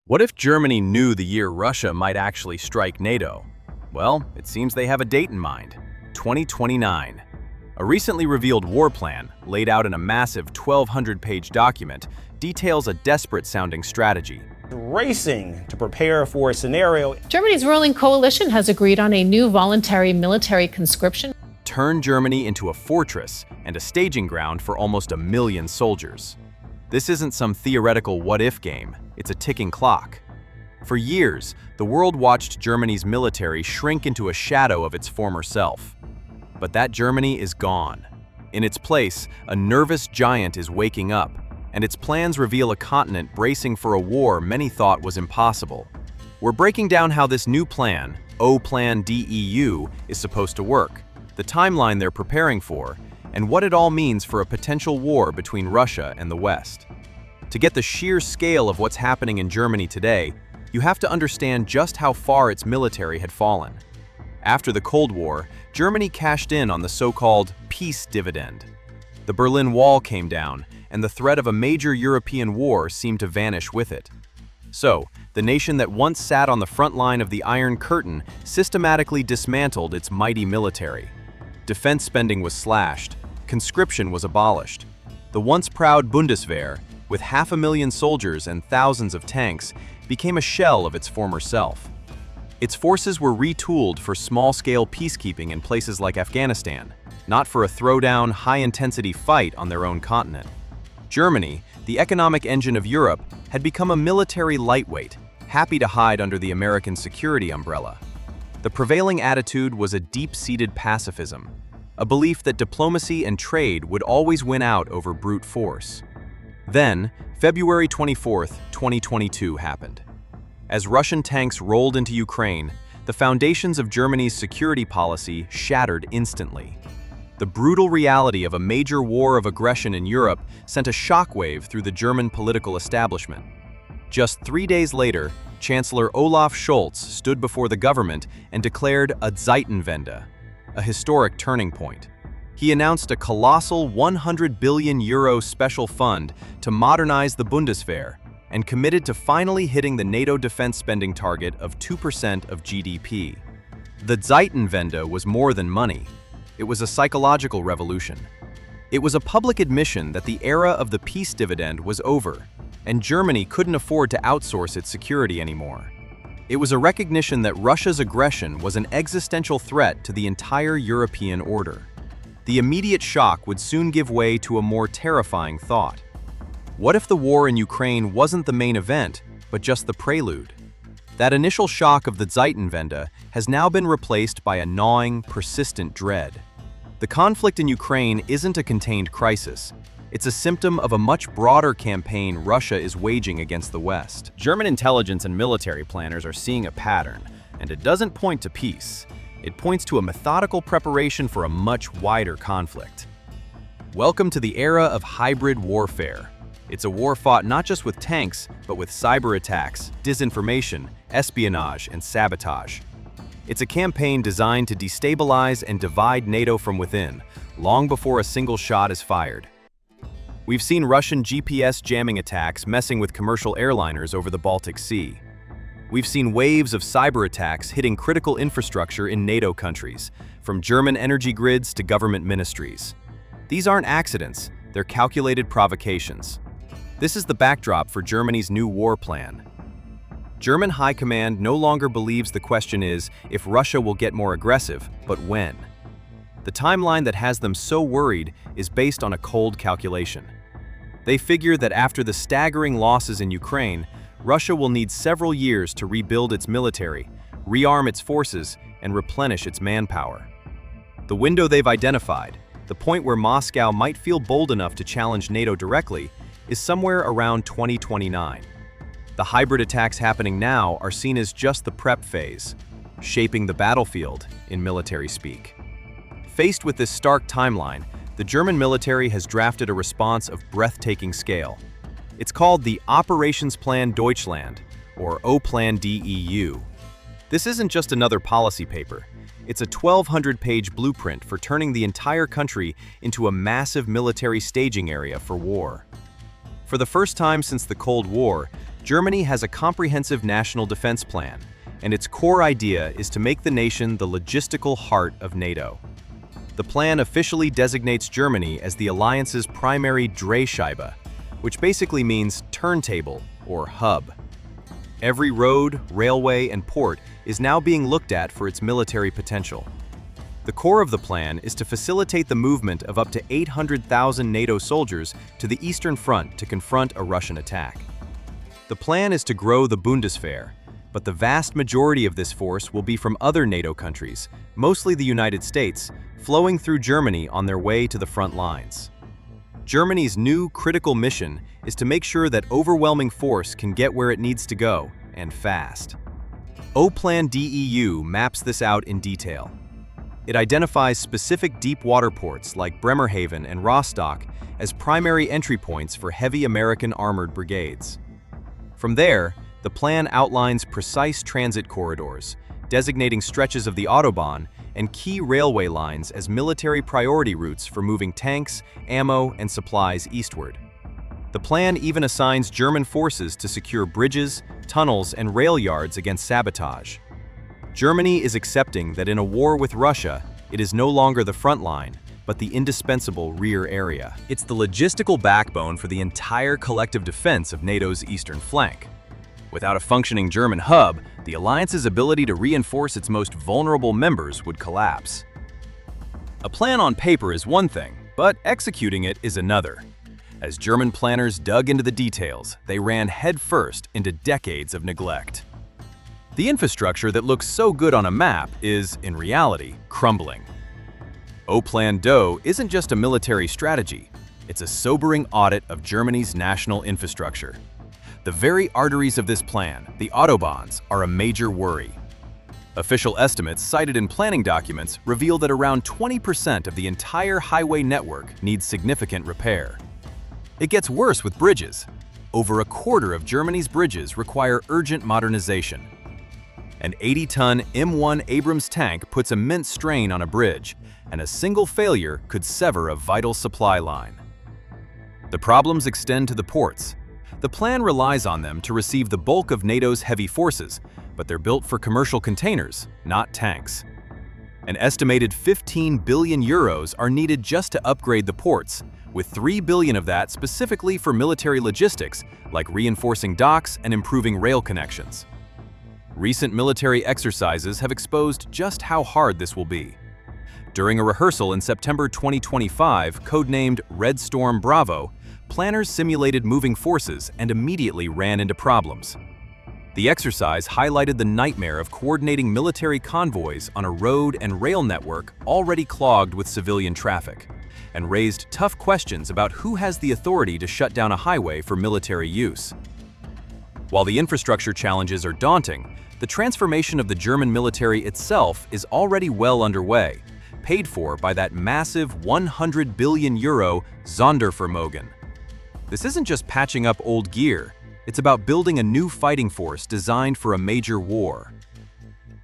What if Germany knew the year Russia might actually strike NATO? Well, it seems they have a date in mind: 2029. A recently revealed war plan, laid out in a massive 1,200-page document, details a desperate-sounding strategy. Racing to prepare for a scenario. Germany's ruling coalition has agreed on a new voluntary military conscription. Turn Germany into a fortress and a staging ground for almost 1 million soldiers. This isn't some theoretical what-if game, it's a ticking clock. For years, the world watched Germany's military shrink into a shadow of its former self. But that Germany is gone. In its place, a nervous giant is waking up, and its plans reveal a continent bracing for a war many thought was impossible. We're breaking down how this new plan, OPLAN DEU, is supposed to work, the timeline they're preparing for, and what it all means for a potential war between Russia and the West. To get the sheer scale of what's happening in Germany today, you have to understand just how far its military had fallen. After the Cold War, Germany cashed in on the so-called peace dividend. The Berlin Wall came down, and the threat of a major European war seemed to vanish with it. So, the nation that once sat on the front line of the Iron Curtain systematically dismantled its mighty military. Defense spending was slashed, conscription was abolished. The once proud Bundeswehr, with 500,000 soldiers and thousands of tanks, became a shell of its former self. Its forces were retooled for small-scale peacekeeping in places like Afghanistan, not for a throwdown, high-intensity fight on their own continent. Germany, the economic engine of Europe, had become a military lightweight, happy to hide under the American security umbrella. The prevailing attitude was a deep-seated pacifism, a belief that diplomacy and trade would always win out over brute force. Then, February 24, 2022 happened. As Russian tanks rolled into Ukraine, the foundations of Germany's security policy shattered instantly. The brutal reality of a major war of aggression in Europe sent a shockwave through the German political establishment. Just 3 days later, Chancellor Olaf Scholz stood before the government and declared a Zeitenwende, a historic turning point. He announced a colossal €100 billion special fund to modernize the Bundeswehr and committed to finally hitting the NATO defense spending target of 2% of GDP. The Zeitenwende was more than money. It was a psychological revolution. It was a public admission that the era of the peace dividend was over, and Germany couldn't afford to outsource its security anymore. It was a recognition that Russia's aggression was an existential threat to the entire European order. The immediate shock would soon give way to a more terrifying thought. What if the war in Ukraine wasn't the main event, but just the prelude? That initial shock of the Zeitenwende has now been replaced by a gnawing, persistent dread. The conflict in Ukraine isn't a contained crisis. It's a symptom of a much broader campaign Russia is waging against the West. German intelligence and military planners are seeing a pattern, and it doesn't point to peace. It points to a methodical preparation for a much wider conflict. Welcome to the era of hybrid warfare. It's a war fought not just with tanks, but with cyber attacks, disinformation, espionage, and sabotage. It's a campaign designed to destabilize and divide NATO from within, long before a single shot is fired. We've seen Russian GPS jamming attacks messing with commercial airliners over the Baltic Sea. We've seen waves of cyber attacks hitting critical infrastructure in NATO countries, from German energy grids to government ministries. These aren't accidents, they're calculated provocations. This is the backdrop for Germany's new war plan. German high command no longer believes the question is if Russia will get more aggressive, but when. The timeline that has them so worried is based on a cold calculation. They figure that after the staggering losses in Ukraine, Russia will need several years to rebuild its military, rearm its forces, and replenish its manpower. The window they've identified, the point where Moscow might feel bold enough to challenge NATO directly, is somewhere around 2029. The hybrid attacks happening now are seen as just the prep phase, shaping the battlefield in military speak. Faced with this stark timeline, the German military has drafted a response of breathtaking scale. It's called the Operationsplan Deutschland, or OPLAN DEU. This isn't just another policy paper. It's a 1,200-page blueprint for turning the entire country into a massive military staging area for war. For the first time since the Cold War, Germany has a comprehensive national defense plan, and its core idea is to make the nation the logistical heart of NATO. The plan officially designates Germany as the alliance's primary Drehscheibe, which basically means turntable or hub. Every road, railway, and port is now being looked at for its military potential. The core of the plan is to facilitate the movement of up to 800,000 NATO soldiers to the Eastern Front to confront a Russian attack. The plan is to grow the Bundeswehr, but the vast majority of this force will be from other NATO countries, mostly the United States, flowing through Germany on their way to the front lines. Germany's new critical mission is to make sure that overwhelming force can get where it needs to go, and fast. OPLAN DEU maps this out in detail. It identifies specific deep water ports like Bremerhaven and Rostock as primary entry points for heavy American armored brigades. From there, the plan outlines precise transit corridors, designating stretches of the Autobahn and key railway lines as military priority routes for moving tanks, ammo, and supplies eastward. The plan even assigns German forces to secure bridges, tunnels, and rail yards against sabotage. Germany is accepting that in a war with Russia, it is no longer the front line, but the indispensable rear area. It's the logistical backbone for the entire collective defense of NATO's eastern flank. Without a functioning German hub, the alliance's ability to reinforce its most vulnerable members would collapse. A plan on paper is one thing, but executing it is another. As German planners dug into the details, they ran headfirst into decades of neglect. The infrastructure that looks so good on a map is, in reality, crumbling. OPLAN DEU isn't just a military strategy, it's a sobering audit of Germany's national infrastructure. The very arteries of this plan, the Autobahns, are a major worry. Official estimates cited in planning documents reveal that around 20% of the entire highway network needs significant repair. It gets worse with bridges. Over a quarter of Germany's bridges require urgent modernization. An 80-ton M1 Abrams tank puts immense strain on a bridge, and a single failure could sever a vital supply line. The problems extend to the ports. The plan relies on them to receive the bulk of NATO's heavy forces, but they're built for commercial containers, not tanks. An estimated 15 billion euros are needed just to upgrade the ports, with 3 billion of that specifically for military logistics, like reinforcing docks and improving rail connections. Recent military exercises have exposed just how hard this will be. During a rehearsal in September 2025, codenamed Red Storm Bravo, planners simulated moving forces and immediately ran into problems. The exercise highlighted the nightmare of coordinating military convoys on a road and rail network already clogged with civilian traffic, and raised tough questions about who has the authority to shut down a highway for military use. While the infrastructure challenges are daunting, the transformation of the German military itself is already well underway, paid for by that massive 100 billion euro Sondervermögen. This isn't just patching up old gear, it's about building a new fighting force designed for a major war.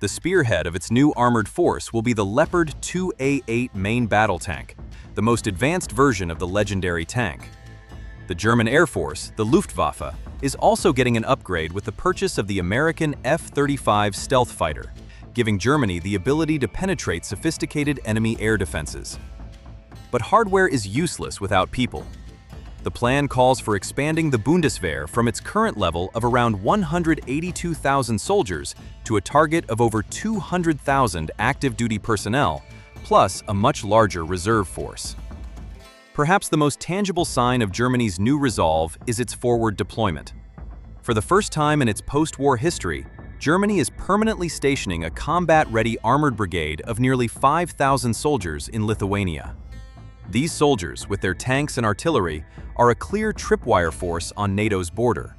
The spearhead of its new armored force will be the Leopard 2A8 main battle tank, the most advanced version of the legendary tank. The German Air Force, the Luftwaffe, is also getting an upgrade with the purchase of the American F-35 stealth fighter, giving Germany the ability to penetrate sophisticated enemy air defenses. But hardware is useless without people. The plan calls for expanding the Bundeswehr from its current level of around 182,000 soldiers to a target of over 200,000 active-duty personnel, plus a much larger reserve force. Perhaps the most tangible sign of Germany's new resolve is its forward deployment. For the first time in its post-war history, Germany is permanently stationing a combat-ready armored brigade of nearly 5,000 soldiers in Lithuania. These soldiers, with their tanks and artillery, are a clear tripwire force on NATO's border.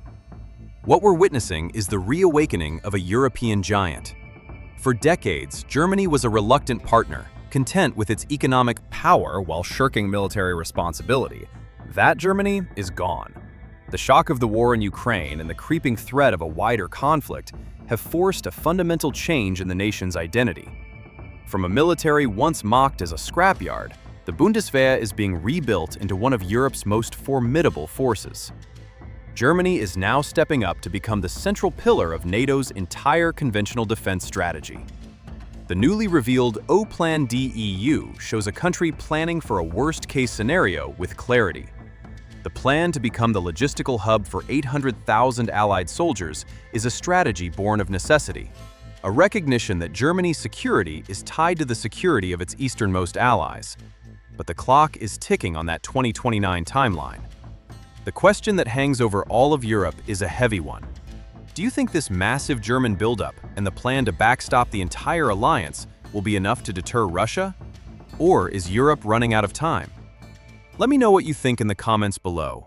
What we're witnessing is the reawakening of a European giant. For decades, Germany was a reluctant partner, content with its economic power while shirking military responsibility. That Germany is gone. The shock of the war in Ukraine and the creeping threat of a wider conflict have forced a fundamental change in the nation's identity. From a military once mocked as a scrapyard, the Bundeswehr is being rebuilt into one of Europe's most formidable forces. Germany is now stepping up to become the central pillar of NATO's entire conventional defense strategy. The newly revealed OPLAN DEU shows a country planning for a worst-case scenario with clarity. The plan to become the logistical hub for 800,000 Allied soldiers is a strategy born of necessity, a recognition that Germany's security is tied to the security of its easternmost allies. But the clock is ticking on that 2029 timeline. The question that hangs over all of Europe is a heavy one. Do you think this massive German buildup and the plan to backstop the entire alliance will be enough to deter Russia? Or is Europe running out of time? Let me know what you think in the comments below.